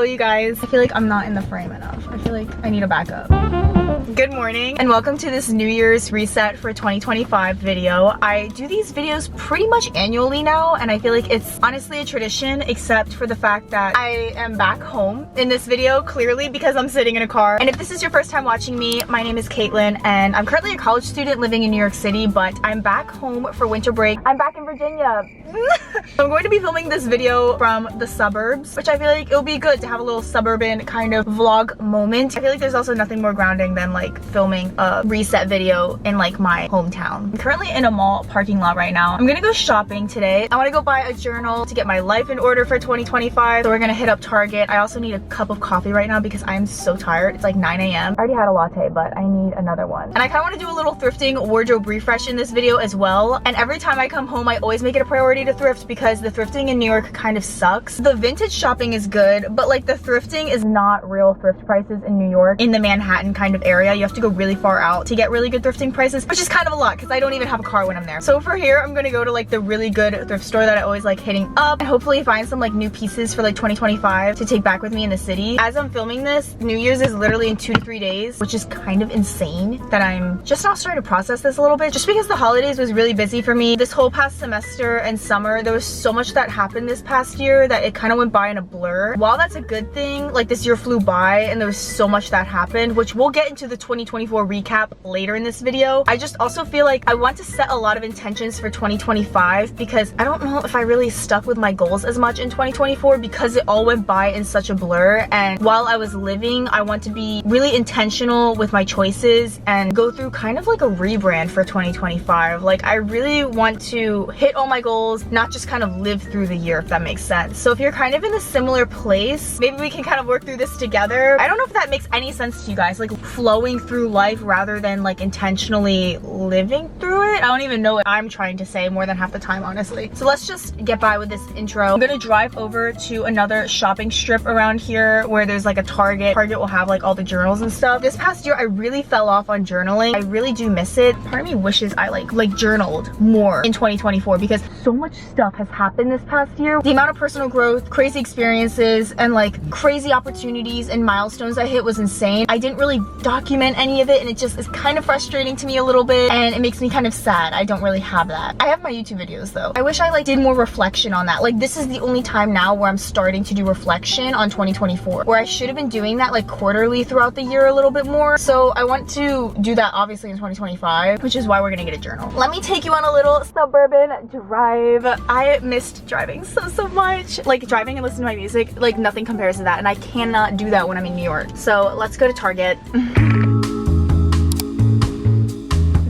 Hello you guys. I feel like I'm not in the frame enough. I feel like I need a backup. Good morning and welcome to this New Year's reset for 2025 video. I do these videos pretty much annually now and I feel like it's honestly a tradition except for the fact that I am back home in this video clearly because I'm sitting in a car. And if this is your first time watching me, my name is Katelyn and I'm currently a college student living in New York City, but I'm back home for winter break. I'm back in Virginia. I'm going to be filming this video from the suburbs, which I feel like it'll be good to have a little suburban kind of vlog moment. I feel like there's also nothing more grounding than like filming a reset video in like my hometown. I'm currently in a mall parking lot right now. I'm gonna go shopping today. I want to go buy a journal to get my life in order for 2025. So we're gonna hit up Target. I also need a cup of coffee right now because I'm so tired. It's like 9 a.m. I already had a latte, but I need another one. And I kind of want to do a little thrifting wardrobe refresh in this video as well. And every time I come home, I always make it a priority to thrift because the thrifting in New York kind of sucks. The vintage shopping is good, but like the thrifting is not real thrift prices in New York in the Manhattan kind of area. You have to go really far out to get really good thrifting prices, which is kind of a lot because I don't even have a car when I'm there. So for here, I'm gonna go to like the really good thrift store that I always like hitting up and hopefully find some like new pieces for like 2025 to take back with me in the city. As I'm filming this, New Year's is literally in 2 to 3 days, which is kind of insane that I'm just now starting to process this a little bit just because the holidays was really busy for me. This whole past semester and summer, there was so much that happened this past year that it kind of went by in a blur. While that's a good thing, like this year flew by and there was so much that happened, which we'll get into the 2024 recap later in this video. I just also feel like I want to set a lot of intentions for 2025 because I don't know if I really stuck with my goals as much in 2024 because it all went by in such a blur. And while I was living, I want to be really intentional with my choices and go through kind of like a rebrand for 2025. Like I really want to hit all my goals, not just kind of live through the year, if that makes sense. So if you're kind of in a similar place, maybe we can kind of work through this together. I don't know if that makes any sense to you guys, like flowing through life rather than like intentionally living through it. I don't even know what I'm trying to say more than half the time, honestly. So let's just get by with this intro. I'm gonna drive over to another shopping strip around here where there's like a Target. Target will have like all the journals and stuff. This past year, I really fell off on journaling. I really do miss it. Part of me wishes I like journaled more in 2024 because so much stuff has happened this past year. The amount of personal growth, crazy experiences, and like crazy opportunities and milestones I hit was insane. I didn't really document any of it and it just is kind of frustrating to me a little bit and it makes me kind of sad. I don't really have that. I have my YouTube videos though. I wish I like did more reflection on that. Like this is the only time now where I'm starting to do reflection on 2024, where I should have been doing that like quarterly throughout the year a little bit more. So I want to do that obviously in 2025, which is why we're gonna get a journal. Let me take you on a little suburban drive. I missed driving so much. Like driving and listening to my music, like nothing compares to that, and I cannot do that when I'm in New York. So let's go to Target.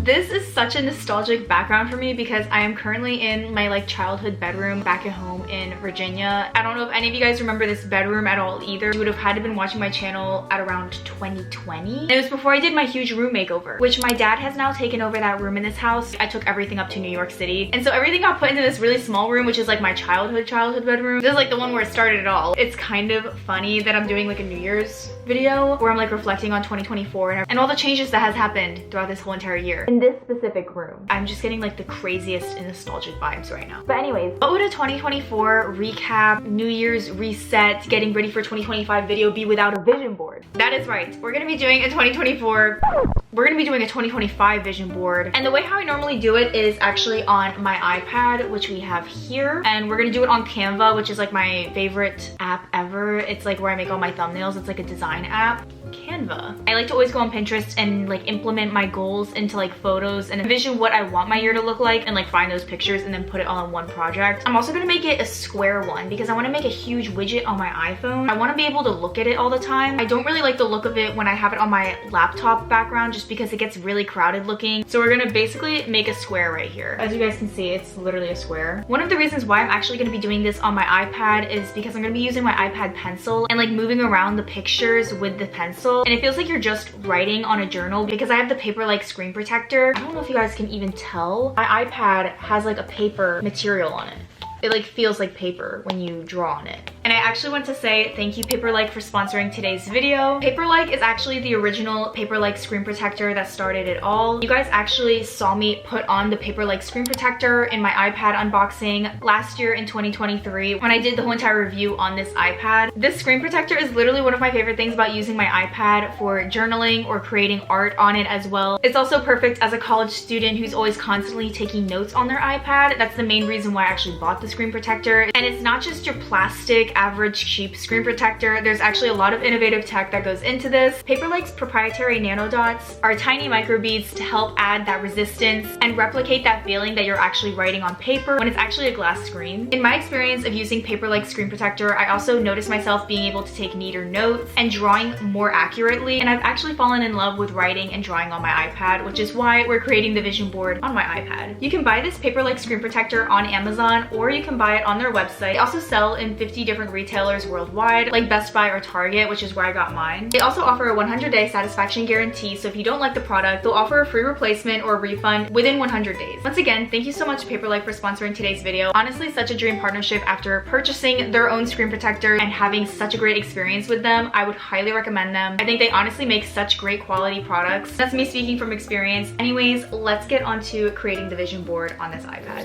This is such a nostalgic background for me because I am currently in my like childhood bedroom back at home in Virginia. I don't know if any of you guys remember this bedroom at all either. You would have had to been watching my channel at around 2020. And it was before I did my huge room makeover, which my dad has now taken over that room in this house. I took everything up to New York City. And so everything got put into this really small room, which is like my childhood bedroom. This is like the one where it started it all. It's kind of funny that I'm doing like a New Year's video where I'm like reflecting on 2024 and all the changes that has happened throughout this whole entire year. In this specific room, I'm just getting like the craziest and nostalgic vibes right now. But anyways, what would a 2024 recap, New Year's reset, getting ready for 2025 video be without a vision board? That is right. We're gonna be doing a 2025 vision board. And the way how I normally do it is actually on my iPad, which we have here. And we're gonna do it on Canva, which is like my favorite app ever. It's like where I make all my thumbnails. It's like a design app. Canva. I like to always go on Pinterest and like implement my goals into like photos and envision what I want my year to look like and like find those pictures and then put it all in one project. I'm also gonna make it a square one because I want to make a huge widget on my iPhone. I want to be able to look at it all the time. I don't really like the look of it when I have it on my laptop background just because it gets really crowded looking. So we're gonna basically make a square right here. As you guys can see, it's literally a square. One of the reasons why I'm actually gonna be doing this on my iPad is because I'm gonna be using my iPad pencil and like moving around the pictures with the pencil. And it feels like you're just writing on a journal because I have the paper like screen protector. I don't know if you guys can even tell. My iPad has like a paper material on it. It like feels like paper when you draw on it. And I actually want to say thank you Paperlike for sponsoring today's video. Paperlike is actually the original Paperlike screen protector that started it all. You guys actually saw me put on the Paperlike screen protector in my iPad unboxing last year in 2023 when I did the whole entire review on this iPad. This screen protector is literally one of my favorite things about using my iPad for journaling or creating art on it as well. It's also perfect as a college student who's always constantly taking notes on their iPad. That's the main reason why I actually bought the screen protector. And it's not just your plastic, average, cheap screen protector. There's actually a lot of innovative tech that goes into this. Paperlike's proprietary nanodots are tiny microbeads to help add that resistance and replicate that feeling that you're actually writing on paper when it's actually a glass screen. In my experience of using Paperlike screen protector, I also noticed myself being able to take neater notes and drawing more accurately, and I've actually fallen in love with writing and drawing on my iPad, which is why we're creating the vision board on my iPad. You can buy this Paperlike screen protector on Amazon, or you can buy it on their website. They also sell in 50 different retailers worldwide, like Best Buy or Target, which is where I got mine. They also offer a 100-day satisfaction guarantee, so if you don't like the product, they'll offer a free replacement or a refund within 100 days. Once again, thank you so much Paperlike for sponsoring today's video. Honestly, such a dream partnership. After purchasing their own screen protector and having such a great experience with them, I would highly recommend them. I think they honestly make such great quality products. That's me speaking from experience. Anyways, let's get on to creating the vision board on this iPad.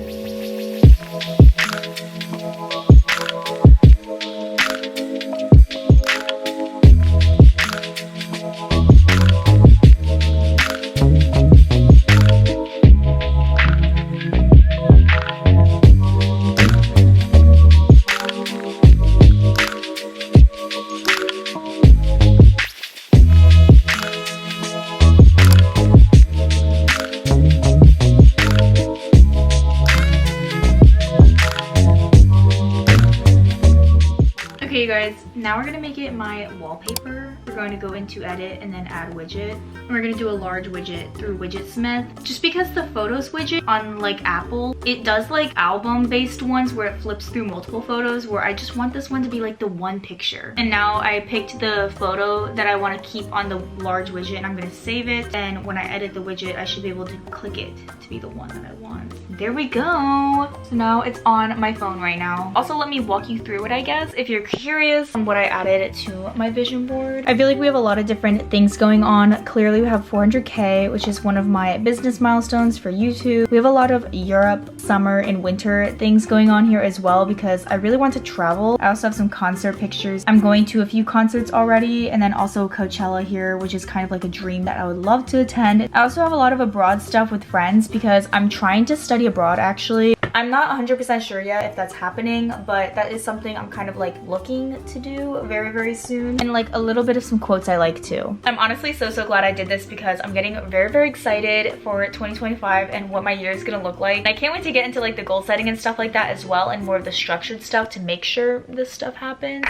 Okay, you guys, now we're gonna make it my wallpaper. We're going to go into edit and then add widget. And we're gonna do a large widget through Widgetsmith. Just because the photos widget on like Apple, it does like album based ones where it flips through multiple photos, where I just want this one to be like the one picture. And now I picked the photo that I want to keep on the large widget, and I'm gonna save it. And when I edit the widget, I should be able to click it to be the one that I want. There we go. So now it's on my phone right now. Also, let me walk you through it, I guess, if you're curious on what I added to my vision board. I feel like we have a lot of different things going on. Clearly we have 400K, which is one of my business milestones for YouTube. We have a lot of Europe, summer, and winter things going on here as well because I really want to travel. I also have some concert pictures. I'm going to a few concerts already, and then also Coachella here, which is kind of like a dream that I would love to attend. I also have a lot of abroad stuff with friends because I'm trying to study abroad actually. I'm not 100% sure yet if that's happening, but that is something I'm kind of like looking to do very, very soon. And like a little bit of some quotes I like too. I'm honestly so glad I did this because I'm getting very, very excited for 2025 and what my year is gonna look like. And I can't wait to get into like the goal setting and stuff like that as well, and more of the structured stuff to make sure this stuff happens.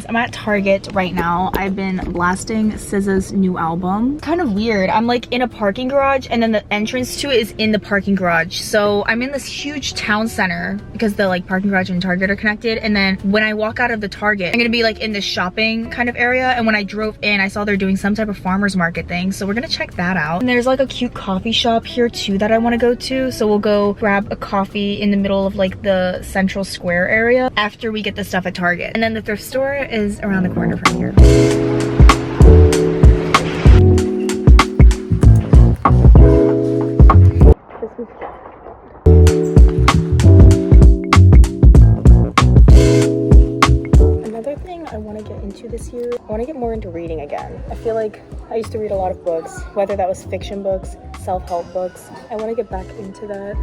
I'm at Target right now. I've been blasting SZA's new album. Kind of weird. I'm like in a parking garage and then the entrance to it is in the parking garage. So I'm in this huge town center because the like parking garage and Target are connected. And then when I walk out of the Target, I'm gonna be like in this shopping kind of area. And when I drove in, I saw they're doing some type of farmer's market thing. So we're gonna check that out. And there's like a cute coffee shop here too that I wanna go to. So we'll go grab a coffee in the middle of like the central square area after we get the stuff at Target. And then the thrift store is around the corner from here. Another thing I want to get into this year, I want to get more into reading again. I feel like I used to read a lot of books, whether that was fiction books, self-help books. I want to get back into that.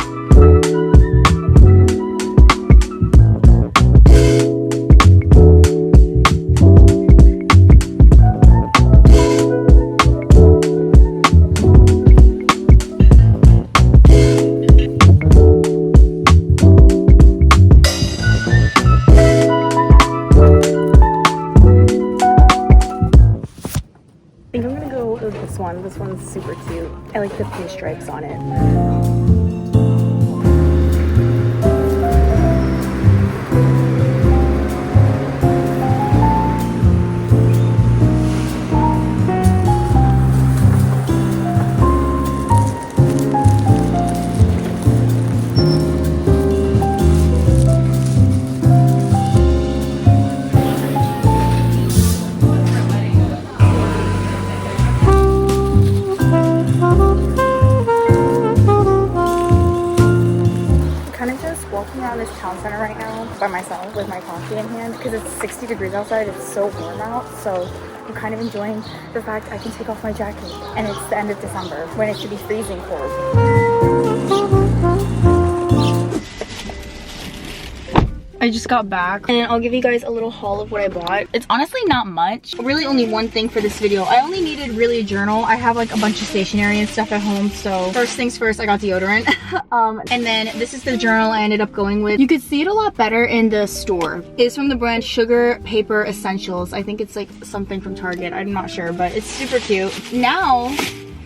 This one's super cute. I like the pinstripes on it. town center right now by myself with my coffee in hand because it's 60 degrees outside. It's so warm out, so I'm kind of enjoying the fact I can take off my jacket, and it's the end of December when it should be freezing cold. I just got back and I'll give you guys a little haul of what I bought. It's honestly not much. Really only one thing for this video. I only needed really a journal. I have like a bunch of stationery and stuff at home, so first things first, I got deodorant. And then this is the journal I ended up going with. You could see it a lot better in the store. It's from the brand Sugar Paper Essentials. I think it's like something from Target. I'm not sure, but it's super cute. Now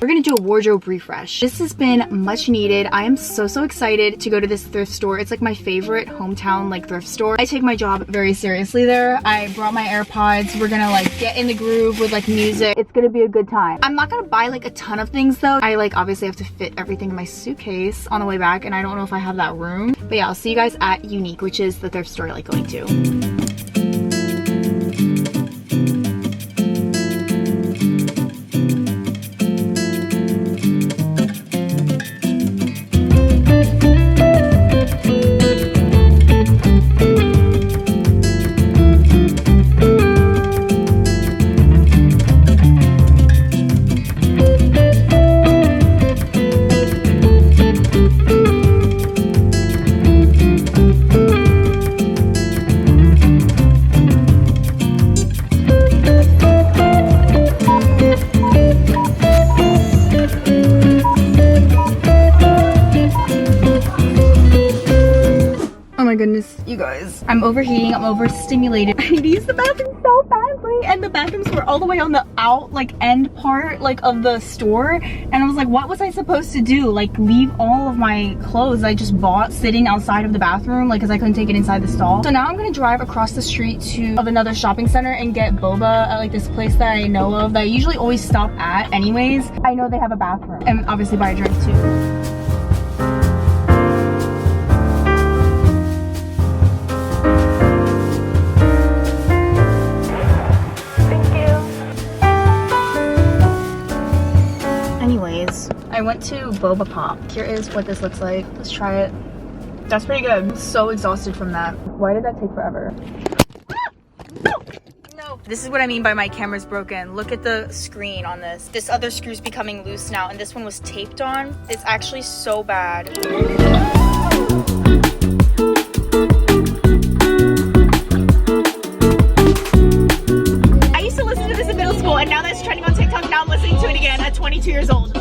we're gonna do a wardrobe refresh. This has been much needed. I am so excited to go to this thrift store. It's like my favorite hometown like thrift store. I take my job very seriously there. I brought my AirPods. We're gonna like get in the groove with like music. It's gonna be a good time. I'm not gonna buy like a ton of things though. I like obviously have to fit everything in my suitcase on the way back, and I don't know if I have that room. But yeah, I'll see you guys at YOUUU, which is the thrift store I like going to. Goodness, you guys, I'm overheating, I'm overstimulated. I need to use the bathroom so badly, and the bathrooms were all the way on the end part like of the store, and I was like, what was I supposed to do? Like leave all of my clothes I just bought sitting outside of the bathroom, like because I couldn't take it inside the stall. So now I'm gonna drive across the street to another shopping center and get boba at like this place that I know of that I usually always stop at anyways. I know they have a bathroom, and obviously buy a drink too. I went to Boba Pop. Here is what this looks like. Let's try it. That's pretty good. I'm so exhausted from that. Why did that take forever? No. This is what I mean by my camera's broken. Look at the screen on this. This other screw's becoming loose now, and this one was taped on. It's actually so bad. I used to listen to this in middle school, and now that's trending on TikTok. Now I'm listening to it again at 22 years old.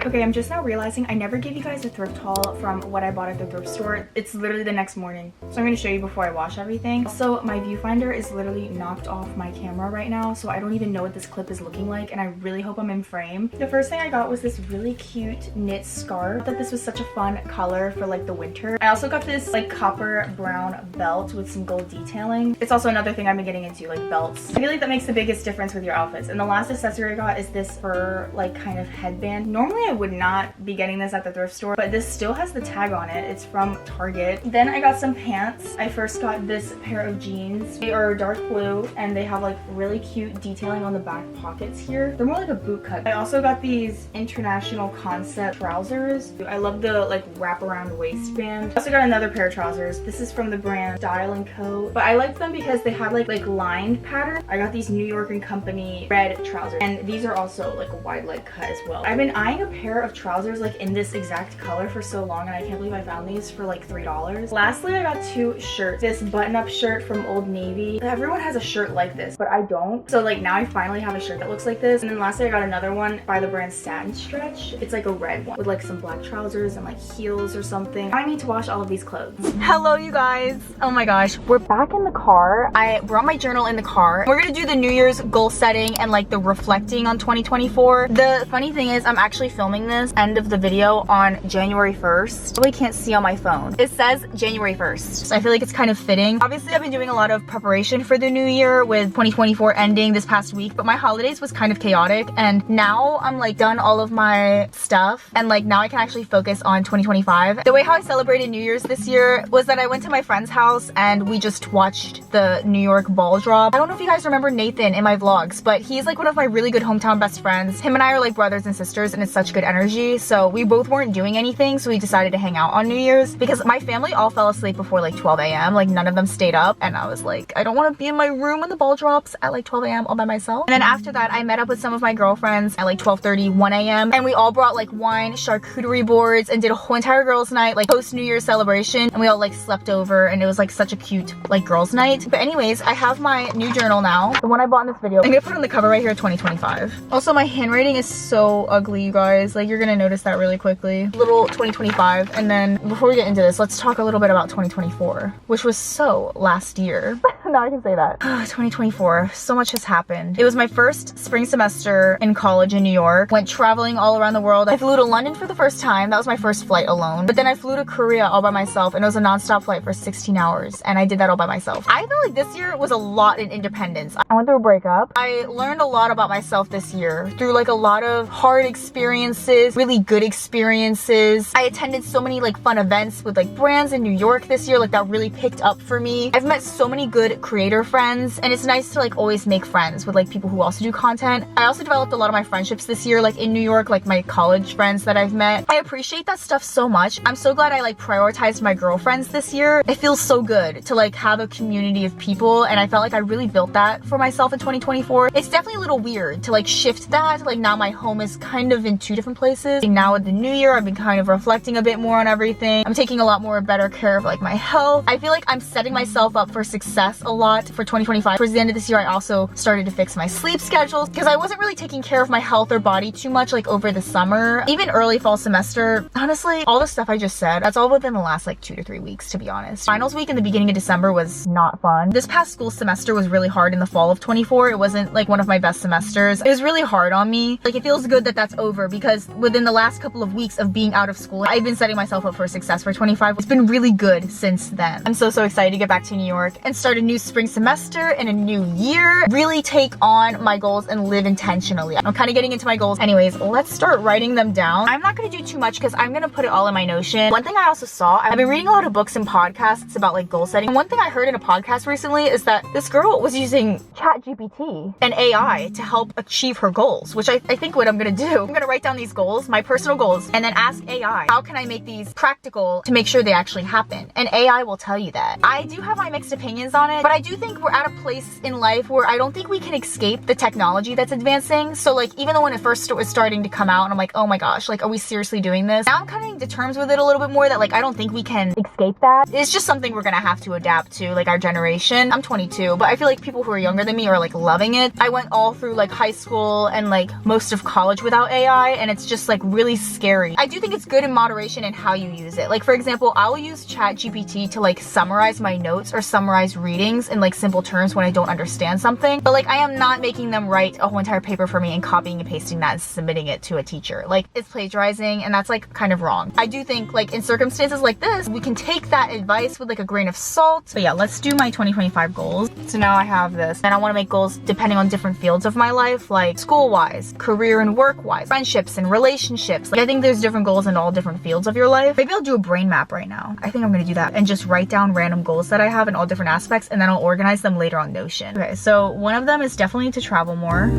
Okay, I'm just now realizing I never gave you guys a thrift haul from what I bought at the thrift store. It's literally the next morning. So I'm gonna show you before I wash everything. Also, my viewfinder is literally knocked off my camera right now, so I don't even know what this clip is looking like, and I really hope I'm in frame. The first thing I got was this really cute knit scarf. I thought this was such a fun color for like the winter. I also got this like copper brown belt with some gold detailing. It's also another thing I've been getting into, like belts. I feel like that makes the biggest difference with your outfits. And the last accessory I got is this fur like kind of headband. Normally I would not be getting this at the thrift store, but this still has the tag on it. It's from Target. Then I got some pants. I first got this pair of jeans. They are dark blue, and they have like really cute detailing on the back pockets here. They're more like a boot cut. I also got these international concept trousers. I love the like wraparound waistband. I also got another pair of trousers. This is from the brand Style & Co. But I like them because they have like lined pattern. I got these New York & Company red trousers, and these are also like a wide leg cut as well. I've been eyeing a pair of trousers like in this exact color for so long, and I can't believe I found these for like $3. Lastly, I got two shirts. This button-up shirt from Old Navy. Everyone has a shirt like this, but I don't. So like now I finally have a shirt that looks like this. And then lastly, I got another one by the brand Satin Stretch. It's like a red one with like some black trousers and like heels or something. I need to wash all of these clothes. Hello, you guys. Oh my gosh, we're back in the car. I brought my journal in the car. We're gonna do the New Year's goal setting and like the reflecting on 2024. The funny thing is I'm actually filming this end of the video on January 1st. I really can't see on my phone. It says January 1st. So I feel like it's kind of fitting. Obviously, I've been doing a lot of preparation for the new year with 2024 ending this past week, but my holidays was kind of chaotic, and now I'm like done all of my stuff, and like now I can actually focus on 2025. The way how I celebrated New Year's this year was that I went to my friend's house and we just watched the New York ball drop. I don't know if you guys remember Nathan in my vlogs, but he's like one of my really good hometown best friends. Him and I are like brothers and sisters, and it's such good energy. energy. So we both weren't doing anything, so we decided to hang out on New Year's because my family all fell asleep before like 12 a.m. Like none of them stayed up, and I was like, I don't want to be in my room when the ball drops at like 12 a.m. all by myself. And then after that, I met up with some of my girlfriends at like 12:30, 1 a.m. and we all brought like wine, charcuterie boards, and did a whole entire girls night, like post New Year's celebration, and we all like slept over, and it was like such a cute like girls night. But anyways, I have my new journal now, the one I bought in this video. I'm gonna put on the cover right here, 2025. Also, my handwriting is so ugly, you guys. Like, you're gonna notice that really quickly. Little 2025. And then before we get into this, let's talk a little bit about 2024, which was so last year. Now I can say that. 2024, so much has happened. It was my first spring semester in college in New York. Went traveling all around the world. I flew to London for the first time. That was my first flight alone. But then I flew to Korea all by myself, and it was a non-stop flight for 16 hours, and I did that all by myself. I feel like this year was a lot in independence. I went through a breakup. I learned a lot about myself this year through like a lot of hard experiences, really good experiences. I attended so many like fun events with like brands in New York this year, like that really picked up for me. I've met so many good creator friends, and it's nice to like always make friends with like people who also do content. I also developed a lot of my friendships this year, like in New York, like my college friends that I've met. I appreciate that stuff so much. I'm so glad I like prioritized my girlfriends this year. It feels so good to like have a community of people, and I felt like I really built that for myself in 2024. It's definitely a little weird to like shift that. Like now my home is kind of in two different places. And now with the new year, I've been kind of reflecting a bit more on everything. I'm taking a lot more better care of like my health. I feel like I'm setting myself up for success a lot for 2025. Towards the end of this year, I also started to fix my sleep schedules because I wasn't really taking care of my health or body too much like over the summer, even early fall semester. Honestly, all the stuff I just said, that's all within the last like 2 to 3 weeks, to be honest. Finals week in the beginning of December was not fun. This past school semester was really hard in the fall of 24. It wasn't like one of my best semesters. It was really hard on me. Like, it feels good that that's over because within the last couple of weeks of being out of school, I've been setting myself up for success for 25. It's been really good since then. I'm so excited to get back to New York and start a new spring semester and a new year. Really take on my goals and live intentionally. I'm kind of getting into my goals. Anyways, let's start writing them down. I'm not going to do too much because I'm going to put it all in my Notion. One thing I also saw, I've been reading a lot of books and podcasts about like goal setting. And one thing I heard in a podcast recently is that this girl was using ChatGPT and AI to help achieve her goals, which I think what I'm going to do, I'm going to write down these goals, my personal goals, and then ask AI, how can I make these practical to make sure they actually happen? And AI will tell you that. I do have my mixed opinions on it, but I do think we're at a place in life where I don't think we can escape the technology that's advancing. So like, even though when it first was starting to come out and I'm like, oh my gosh, like, are we seriously doing this? Now I'm coming to terms with it a little bit more that like, I don't think we can escape that. It's just something we're gonna have to adapt to, like our generation. I'm 22, but I feel like people who are younger than me are like loving it. I went all through like high school and like most of college without AI, and it's just like really scary. I do think it's good in moderation in how you use it. Like, for example, I will use ChatGPT to like summarize my notes or summarize readings in like simple terms when I don't understand something. But like, I am not making them write a whole entire paper for me and copying and pasting that and submitting it to a teacher. Like, it's plagiarizing, and that's like kind of wrong. I do think like in circumstances like this, we can take that advice with like a grain of salt. But yeah, let's do my 2025 goals. So now I have this, and I want to make goals depending on different fields of my life, like school-wise, career and work-wise, friendships and relationships. Like, I think there's different goals in all different fields of your life. Maybe I'll do a brain map right now. I think I'm gonna do that and just write down random goals that I have in all different aspects, and then I'll organize them later on Notion. Okay, so one of them is definitely to travel more.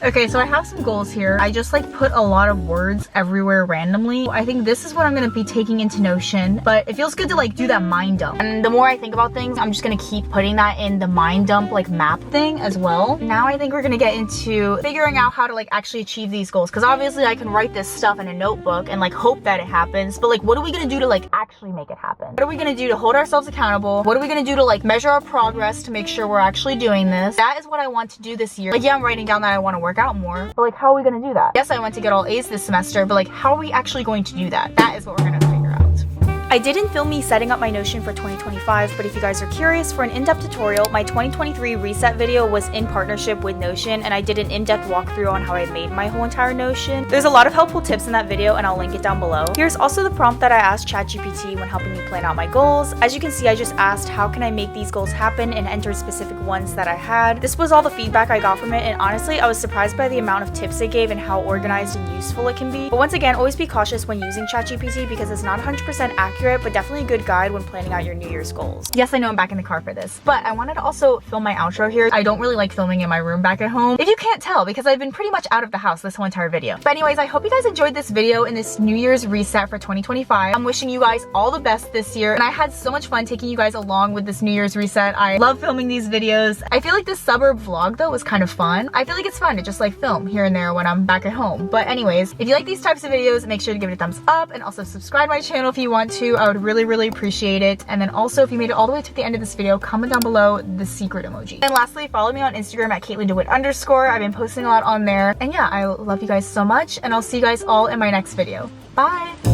Okay, so I have some goals here. I just like put a lot of words everywhere randomly. I think this is what I'm gonna be taking into Notion, but it feels good to like do that mind dump. And the more I think about things, I'm just gonna keep putting that in the mind dump like map thing as well. Now I think we're gonna get into figuring out how to like actually achieve these goals, because obviously I can write this stuff in a notebook and like hope that it happens, but like, what are we gonna do to like actually make it happen? What are we gonna do to hold ourselves accountable? What are we gonna do to like measure our progress to make sure we're actually doing this? That is what I want to do this year. Like, yeah, I'm writing down that I want to work out more, but like, how are we gonna do that? Yes, I want to get all A's this semester, but like, how are we actually going to do that? That is what we're gonna figure out. I didn't film me setting up my Notion for 2025, but if you guys are curious, for an in-depth tutorial, my 2023 reset video was in partnership with Notion, and I did an in-depth walkthrough on how I made my whole entire Notion. There's a lot of helpful tips in that video, and I'll link it down below. Here's also the prompt that I asked ChatGPT when helping me plan out my goals. As you can see, I just asked, how can I make these goals happen, and entered specific ones that I had. This was all the feedback I got from it, and honestly, I was surprised by the amount of tips it gave and how organized and useful it can be. But once again, always be cautious when using ChatGPT because it's not 100% accurate, accurate, but definitely a good guide when planning out your New Year's goals. Yes, I know I'm back in the car for this, but I wanted to also film my outro here. I don't really like filming in my room back at home, if you can't tell, because I've been pretty much out of the house this whole entire video. But anyways, I hope you guys enjoyed this video and this New Year's reset for 2025. I'm wishing you guys all the best this year, and I had so much fun taking you guys along with this New Year's reset. I love filming these videos. I feel like this suburb vlog though was kind of fun. I feel like it's fun to just like film here and there when I'm back at home. But anyways, if you like these types of videos, make sure to give it a thumbs up and also subscribe to my channel if you want to. I would really appreciate it. And then also, if you made it all the way to the end of this video, comment down below the secret emoji. And lastly, follow me on Instagram at Katelyn_. I've been posting a lot on there. And yeah, I love you guys so much, and I'll see you guys all in my next video. Bye!